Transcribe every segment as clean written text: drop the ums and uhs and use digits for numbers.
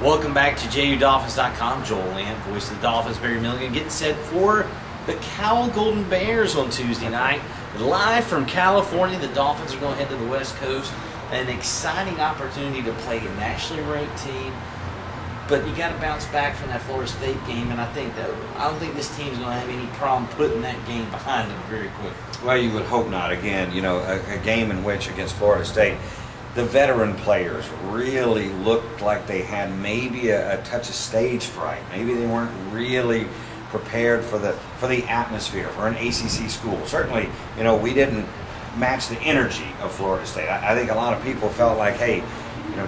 Welcome back to JUDolphins.com. Joel Lamp, voice of the Dolphins, Barry Milligan, getting set for the Cal Golden Bears on Tuesday night. Live from California, the Dolphins are going to head to the West Coast. An exciting opportunity to play a nationally ranked team, but you got to bounce back from that Florida State game, and I don't think this team's going to have any problem putting that game behind them very quickly. Well, you would hope not. Again, a game in which against Florida State, the veteran players really looked like they had maybe a touch of stage fright. Maybe they weren't really prepared for the atmosphere for an ACC school. Certainly, we didn't match the energy of Florida State. I think a lot of people felt like, hey,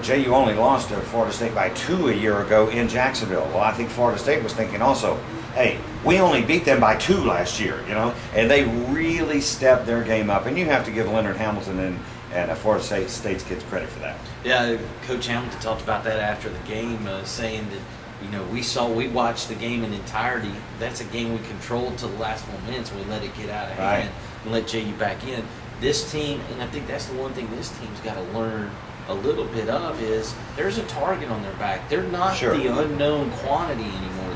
JU only lost to Florida State by 2 a year ago in Jacksonville. Well, I think Florida State was thinking also, hey, we only beat them by 2 last year, and they really stepped their game up. And you have to give Leonard Hamilton and Florida State's kids credit for that. Yeah, Coach Hamilton talked about that after the game, saying that we watched the game in entirety. That's a game we controlled to the last 4 minutes. We let it get out of hand and let JU back in. This team, and I think that's the one thing this team's got to learn a little bit of, is there's a target on their back. They're not the unknown quantity anymore.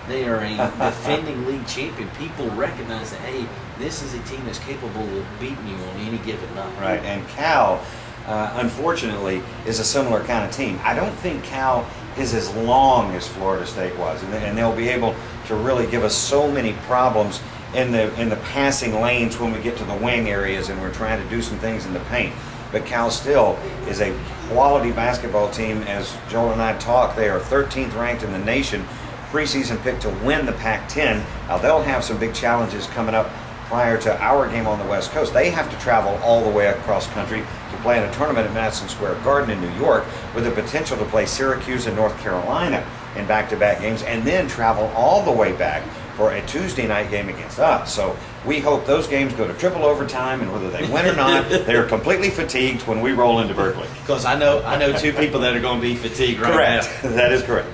They are a defending league champion. People recognize that, hey, this is a team that's capable of beating you on any given night. Right, and Cal, unfortunately, is a similar kind of team. I don't think Cal is as long as Florida State was, and they'll be able to really give us so many problems in the passing lanes when we get to the wing areas and we're trying to do some things in the paint. But Cal still is a quality basketball team. As Joel and I talk, they are 13th ranked in the nation, preseason pick to win the Pac-10. Now they'll have some big challenges coming up prior to our game on the West Coast. They have to travel all the way across country to play in a tournament at Madison Square Garden in New York, with the potential to play Syracuse and North Carolina in back-to-back games, and then travel all the way back for a Tuesday night game against us. So we hope those games go to triple overtime, and whether they win or not, they are completely fatigued when we roll into Berkely. Because I know two people that are going to be fatigued right correct. now. That is correct.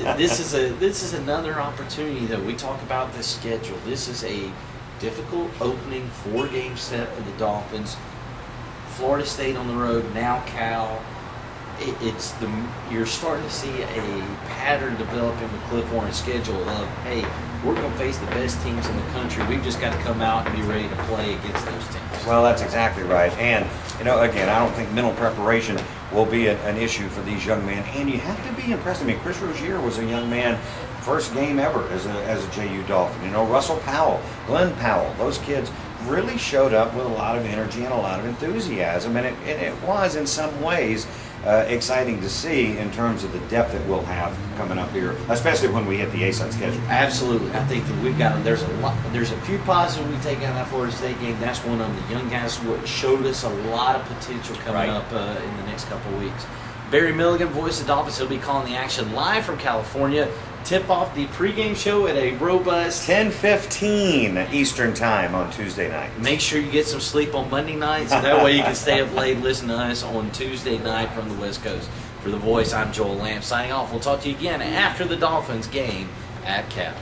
This is another opportunity that we talk about the schedule. This is a difficult opening 4-game set for the Dolphins. Florida State on the road, now Cal. You're starting to see a pattern developing with Calif Warren's schedule of, hey, we're going to face the best teams in the country. We've just got to come out and be ready to play against those teams. Well, that's exactly right. And, again, I don't think mental preparation will be an issue for these young men. And you have to be impressed. I mean, Chris Rozier was a young man, first game ever as a JU Dolphin. Russell Powell, Glenn Powell, those kids really showed up with a lot of energy and a lot of enthusiasm. And it was, in some ways, exciting to see in terms of the depth that we'll have coming up here, especially when we hit the ASUN schedule. Absolutely. I think that there's a few positives we take out of that Florida State game. That's one of them. The young guys showed us a lot of potential coming up in the next couple of weeks. Barry Milligan, voice of the Dolphins, he'll be calling the action live from California. Tip off the pregame show at a robust 10:15 Eastern Time on Tuesday night. Make sure you get some sleep on Monday night, so that way you can stay up late, listen to us on Tuesday night from the West Coast. For The Voice, I'm Joel Lamp signing off. We'll talk to you again after the Dolphins game at Calif.